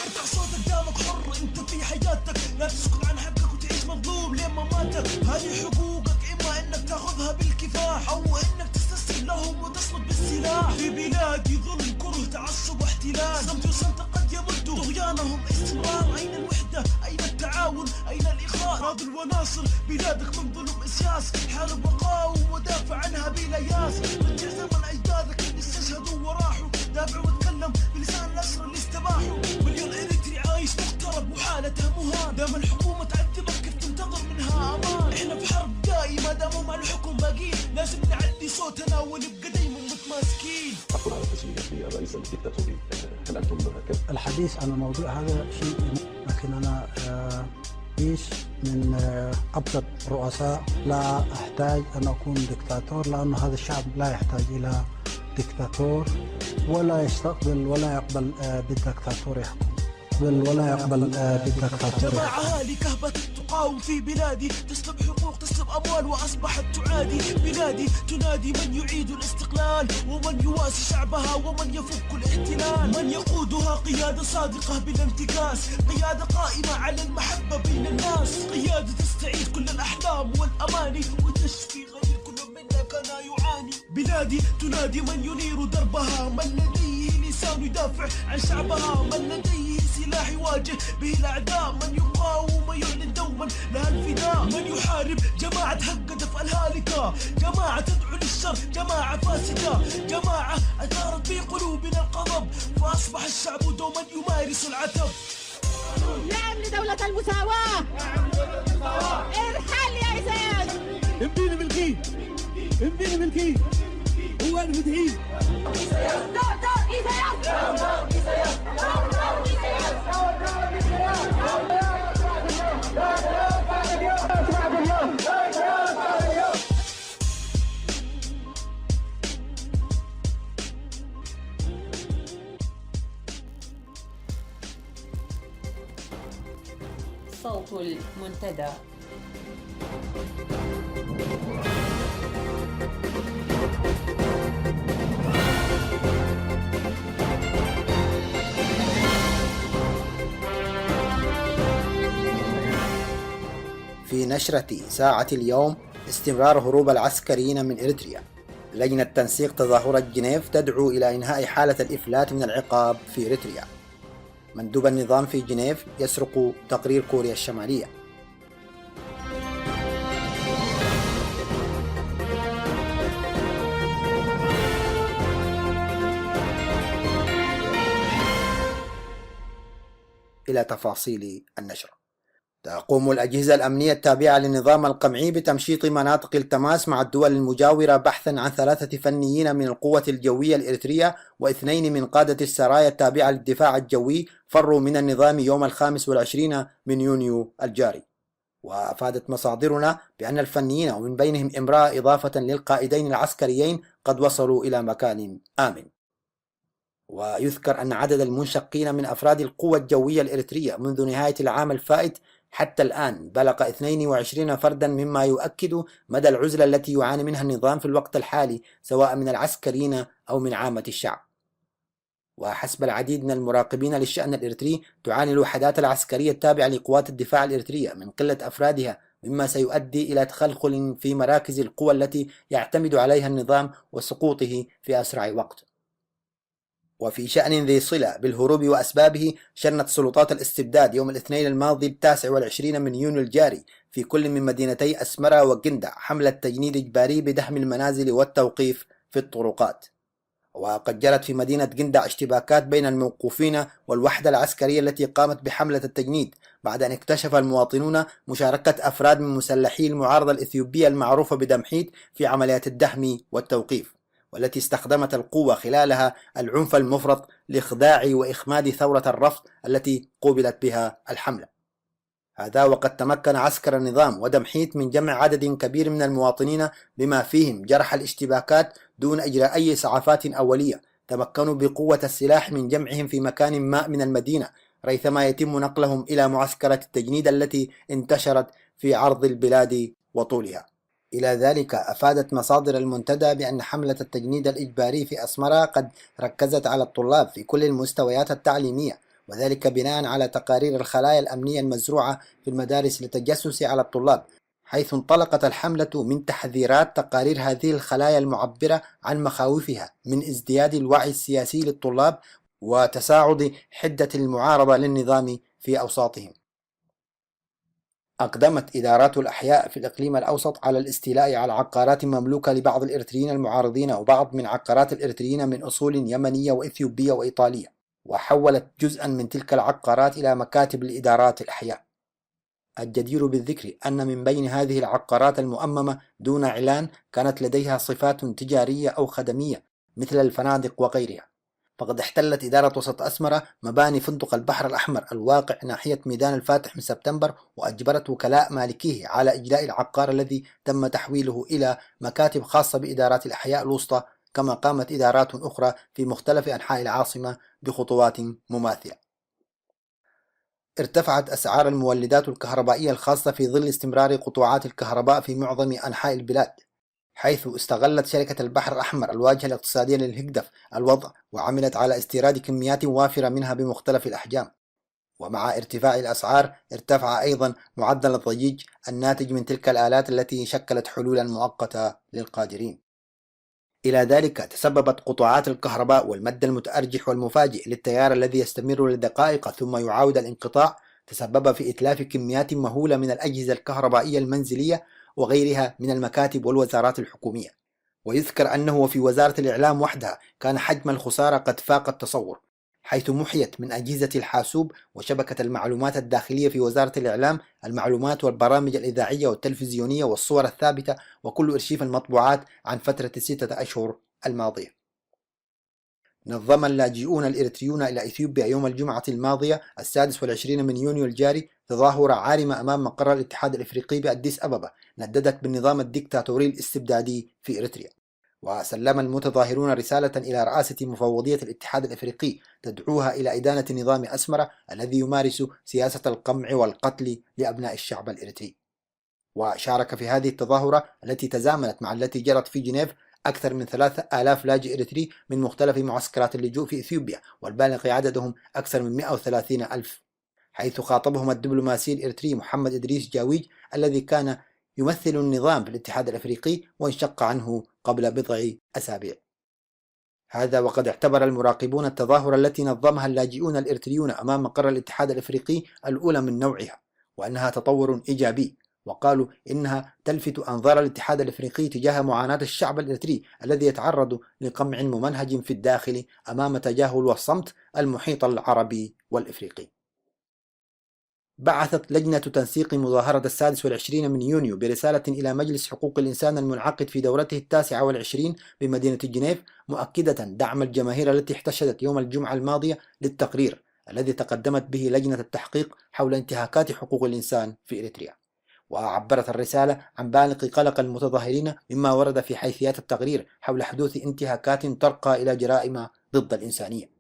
Speaker 3: ارفع صوتك دامك حر انت في حياتك، لا تسكت عن حقك وتعيش مظلوم لين ما ماتك. هذه حقوقك اما انك تاخذها بالكفاح او انك تستسلم لهم وتصمد بالسلاح. في بلادي ظلم كره تعصب واحتلال، صمت وصمت قد يمد طغيانهم استمرار. اين الوحده؟ اين التعاون؟ اين الاخاء؟ ناضل وناصر بلادك من ظلم اسياس، حارب وقاوم ودافع عنها بلا ياس. رجع زمن اجدادك اللي استشهدوا وراحوا، دافع وتكلم بلسان الاسرى اللي استباحوا. مليون إريتري عايش مغترب وحالته مهان، دام الحكومة تعذبك كيف تنتظر منها امان؟ احنا في حرب دائمة داموا مع الحكم باقيين، لازم نعلي صوتنا ونبقى دايما متماسكين.
Speaker 6: أقول على تسمية الرئيس الدكتاتوري، هل أنتم هكذا؟
Speaker 7: الحديث عن الموضوع هذا شيء، لكن أنا أعيش من أبسط الرؤساء، لا أحتاج أن أكون دكتاتور، لأن هذا الشعب لا يحتاج إلى دكتاتور، ولا يستقبل ولا يقبل بالدكتاتور يحكم، ولا يقبل بالدكتاتور.
Speaker 3: جماعة هالي كهبة تقاوم في بلادي، تسلب حقوق تسلب أموال وأصبحت تعادي. بلادي تنادي من يعيد الاستقلال، ومن يواسي شعبها ومن يفك الاحتلال. من يقودها قيادة صادقة بلا انتكاس، قيادة قائمة على المحبة بين الناس، قيادة تستعيد كل الأحلام والأماني وتشفي غير كل منا كان يعاني. بلادي تنادي من ينير دربها، من لديه لسان يدافع عن شعبها، من لديه سلاح يواجه به الأعداء، من يقاوم ويعلن دوما لها الفداء، من يحارب جماعة هدف الهالكة، جماعة تدعو للشر، جماعة فاسدة، جماعة أثارت في قلوبنا الغضب، فأصبح الشعب دوما يمارس العتب.
Speaker 8: نعم لدولة المساواة، ارحل يا إيساس،
Speaker 3: امبيني بالكي، امبيني بالكي، هو المدعي.
Speaker 1: صوت المنتدى.
Speaker 2: في نشرة ساعة اليوم: استمرار هروب العسكريين من إريتريا. لجنة تنسيق تظاهرة جنيف تدعو إلى إنهاء حالة الإفلات من العقاب في إريتريا. مندوب النظام في جنيف يسرق تقرير كوريا الشمالية. إلى تفاصيل النشرة. تقوم الأجهزة الأمنية التابعة للنظام القمعي بتمشيط مناطق التماس مع الدول المجاورة بحثا عن 3 فنيين من القوة الجوية الإريترية و2 من قادة السرايا التابعة للدفاع الجوي فروا من النظام يوم 25 من يونيو الجاري. وأفادت مصادرنا بأن الفنيين ومن بينهم امرأة إضافة للقائدين العسكريين قد وصلوا إلى مكان آمن. ويذكر أن عدد المنشقين من أفراد القوة الجوية الإريترية منذ نهاية العام الفائت حتى الآن بلغ 22 فردا، مما يؤكد مدى العزلة التي يعاني منها النظام في الوقت الحالي سواء من العسكريين أو من عامة الشعب. وحسب العديد من المراقبين للشأن الإريتري تعاني الوحدات العسكرية التابعة لقوات الدفاع الإريترية من قلة أفرادها، مما سيؤدي إلى تخلخل في مراكز القوى التي يعتمد عليها النظام وسقوطه في أسرع وقت. وفي شأن ذي صلة بالهروب وأسبابه، شنت سلطات الاستبداد يوم الاثنين الماضي 29 من يونيو الجاري في كل من مدينتي أسمرة وجندع حملة تجنيد إجباري بدهم المنازل والتوقيف في الطرقات. وقد جرت في مدينة جندع اشتباكات بين الموقوفين والوحدة العسكرية التي قامت بحملة التجنيد بعد أن اكتشف المواطنون مشاركة أفراد من مسلحي المعارضة الإثيوبية المعروفة بدمحيت في عمليات الدهم والتوقيف، والتي استخدمت القوة خلالها العنف المفرط لإخضاع وإخماد ثورة الرفض التي قوبلت بها الحملة. هذا وقد تمكن عسكر النظام ودمحيت من جمع عدد كبير من المواطنين بما فيهم جرحى الاشتباكات دون إجراء أي إسعافات أولية. تمكنوا بقوة السلاح من جمعهم في مكان ما من المدينة ريثما يتم نقلهم إلى معسكرة التجنيد التي انتشرت في عرض البلاد وطولها. إلى ذلك أفادت مصادر المنتدى بأن حملة التجنيد الإجباري في أسمرة قد ركزت على الطلاب في كل المستويات التعليمية، وذلك بناء على تقارير الخلايا الأمنية المزروعة في المدارس للتجسس على الطلاب، حيث انطلقت الحملة من تحذيرات تقارير هذه الخلايا المعبرة عن مخاوفها من ازدياد الوعي السياسي للطلاب وتصاعد حدة المعارضة للنظام في أوساطهم. أقدمت إدارات الأحياء في الإقليم الأوسط على الاستيلاء على عقارات مملوكة لبعض الإريتريين المعارضين وبعض من عقارات الإريتريين من أصول يمنية وإثيوبية وإيطالية، وحولت جزءا من تلك العقارات إلى مكاتب لإدارات الأحياء. الجدير بالذكر أن من بين هذه العقارات المؤممة دون إعلان كانت لديها صفات تجارية أو خدمية مثل الفنادق وغيرها. فقد احتلت إدارة وسط أسمرة مباني فندق البحر الأحمر الواقع ناحية ميدان الفاتح من سبتمبر، وأجبرت وكلاء مالكيه على إجلاء العقار الذي تم تحويله إلى مكاتب خاصة بإدارات الأحياء الوسطى، كما قامت إدارات أخرى في مختلف أنحاء العاصمة بخطوات مماثلة. ارتفعت أسعار المولدات الكهربائية الخاصة في ظل استمرار قطوعات الكهرباء في معظم أنحاء البلاد، حيث استغلت شركة البحر الأحمر الواجهة الاقتصادية للهجدف الوضع وعملت على استيراد كميات وافرة منها بمختلف الأحجام. ومع ارتفاع الأسعار ارتفع أيضا معدل الضجيج الناتج من تلك الآلات التي شكلت حلولا مؤقتة للقادرين. إلى ذلك تسببت قطاعات الكهرباء والمد المتأرجح والمفاجئ للتيار الذي يستمر لدقائق ثم يعاود الانقطاع تسبب في إتلاف كميات مهولة من الأجهزة الكهربائية المنزلية وغيرها من المكاتب والوزارات الحكومية. ويذكر أنه في وزارة الإعلام وحدها كان حجم الخسارة قد فاق التصور، حيث محيت من أجهزة الحاسوب وشبكة المعلومات الداخلية في وزارة الإعلام المعلومات والبرامج الإذاعية والتلفزيونية والصور الثابتة وكل إرشيف المطبوعات عن فترة 6 أشهر الماضية. نظم اللاجئون الإريتريون إلى إثيوبيا يوم الجمعة الماضية 26 من يونيو الجاري تظاهرة عارمة أمام مقر الاتحاد الإفريقي بأديس أبابا نددت بالنظام الديكتاتوري الاستبدادي في إريتريا. وسلم المتظاهرون رسالة إلى رئاسة مفوضية الاتحاد الإفريقي تدعوها إلى إدانة نظام أسمرة الذي يمارس سياسة القمع والقتل لأبناء الشعب الإريتري. وشارك في هذه التظاهرة التي تزامنت مع التي جرت في جنيف أكثر من 3000 لاجئ إريتري من مختلف معسكرات اللجوء في إثيوبيا والبالغ عددهم أكثر من 130,000، حيث خاطبهم الدبلوماسي الإريتري محمد إدريس جاويج الذي كان يمثل النظام في الاتحاد الأفريقي وانشق عنه قبل بضع أسابيع. هذا وقد اعتبر المراقبون التظاهرة التي نظمها اللاجئون الإريتريون أمام مقر الاتحاد الأفريقي الأولى من نوعها وأنها تطور إيجابي، وقالوا إنها تلفت أنظار الاتحاد الأفريقي تجاه معاناة الشعب الإريتري الذي يتعرض لقمع ممنهج في الداخل أمام تجاهل والصمت المحيط العربي والإفريقي. بعثت لجنة تنسيق مظاهرة 26 من يونيو برسالة إلى مجلس حقوق الإنسان المنعقد في دورته 29 بمدينة جنيف مؤكدة دعم الجماهير التي احتشدت يوم الجمعة الماضية للتقرير الذي تقدمت به لجنة التحقيق حول انتهاكات حقوق الإنسان في إريتريا. وعبرت الرسالة عن بالغ قلق المتظاهرين مما ورد في حيثيات التقرير حول حدوث انتهاكات ترقى إلى جرائم ضد الإنسانية،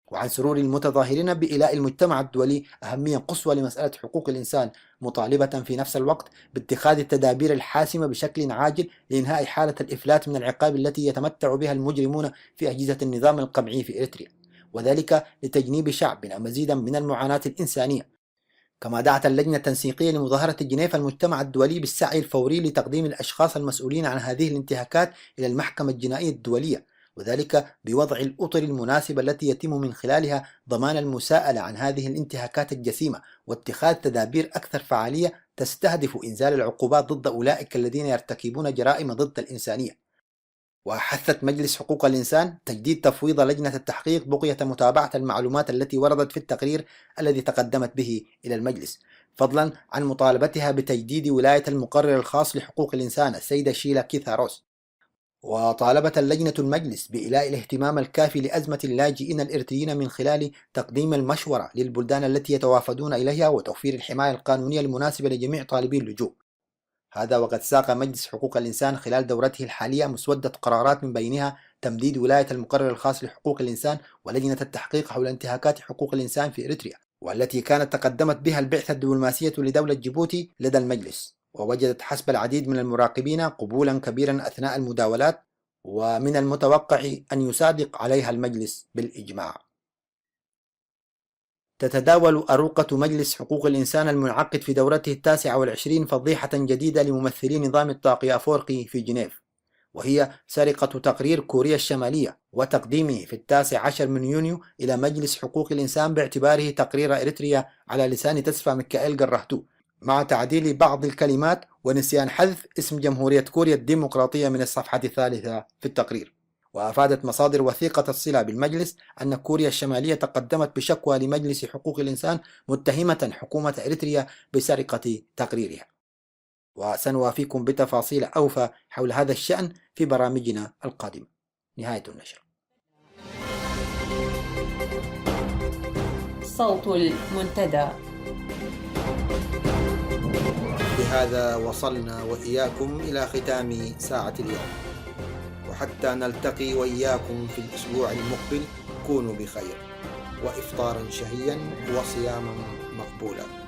Speaker 2: وعن سرور المتظاهرين بإيلاء المجتمع الدولي أهمية قصوى لمسألة حقوق الإنسان، مطالبة في نفس الوقت باتخاذ التدابير الحاسمة بشكل عاجل لإنهاء حالة الإفلات من العقاب التي يتمتع بها المجرمون في أجهزة النظام القمعي في إريتريا، وذلك لتجنيب شعبنا مزيدا من المعاناة الإنسانية. كما دعت اللجنة التنسيقية لمظاهرة جنيف المجتمع الدولي بالسعي الفوري لتقديم الأشخاص المسؤولين عن هذه الانتهاكات إلى المحكمة الجنائية الدولية، وذلك بوضع الأطر المناسبة التي يتم من خلالها ضمان المساءلة عن هذه الانتهاكات الجسيمة واتخاذ تدابير أكثر فعالية تستهدف إنزال العقوبات ضد أولئك الذين يرتكبون جرائم ضد الإنسانية. وحثت مجلس حقوق الإنسان تجديد تفويض لجنة التحقيق بقية متابعة المعلومات التي وردت في التقرير الذي تقدمت به إلى المجلس، فضلا عن مطالبتها بتجديد ولاية المقرر الخاص لحقوق الإنسان السيدة شيلا كيثاروس. وطالبت اللجنة المجلس بإيلاء الاهتمام الكافي لأزمة اللاجئين الإريتريين من خلال تقديم المشورة للبلدان التي يتوافدون إليها وتوفير الحماية القانونية المناسبة لجميع طالبي اللجوء. هذا وقد ساق مجلس حقوق الإنسان خلال دورته الحالية مسودة قرارات من بينها تمديد ولاية المقرر الخاص لحقوق الإنسان ولجنة التحقيق حول انتهاكات حقوق الإنسان في إريتريا، والتي كانت تقدمت بها البعثة الدبلوماسية لدولة جيبوتي لدى المجلس، ووجدت حسب العديد من المراقبين قبولا كبيرا أثناء المداولات، ومن المتوقع أن يصادق عليها المجلس بالإجماع. تتداول أروقة مجلس حقوق الإنسان المنعقد في دورته 29 فضيحة جديدة لممثلي نظام الطاقية أفورقي في جنيف، وهي سرقة تقرير كوريا الشمالية وتقديمه في 19 من يونيو إلى مجلس حقوق الإنسان باعتباره تقرير إريتريا على لسان تسفا ميكائيل جراهتو، مع تعديل بعض الكلمات ونسيان حذف اسم جمهورية كوريا الديمقراطية من الصفحة الثالثة في التقرير. وأفادت مصادر وثيقة الصلة بالمجلس أن كوريا الشمالية تقدمت بشكوى لمجلس حقوق الإنسان متهمة حكومة إريتريا بسرقة تقريرها. وسنوافيكم بتفاصيل أوفى حول هذا الشأن في برامجنا القادمة. نهاية النشر.
Speaker 1: صوت المنتدى.
Speaker 2: بهذا وصلنا وإياكم إلى ختام ساعة اليوم، وحتى نلتقي وإياكم في الأسبوع المقبل كونوا بخير وإفطارا شهيا وصياما مقبولا.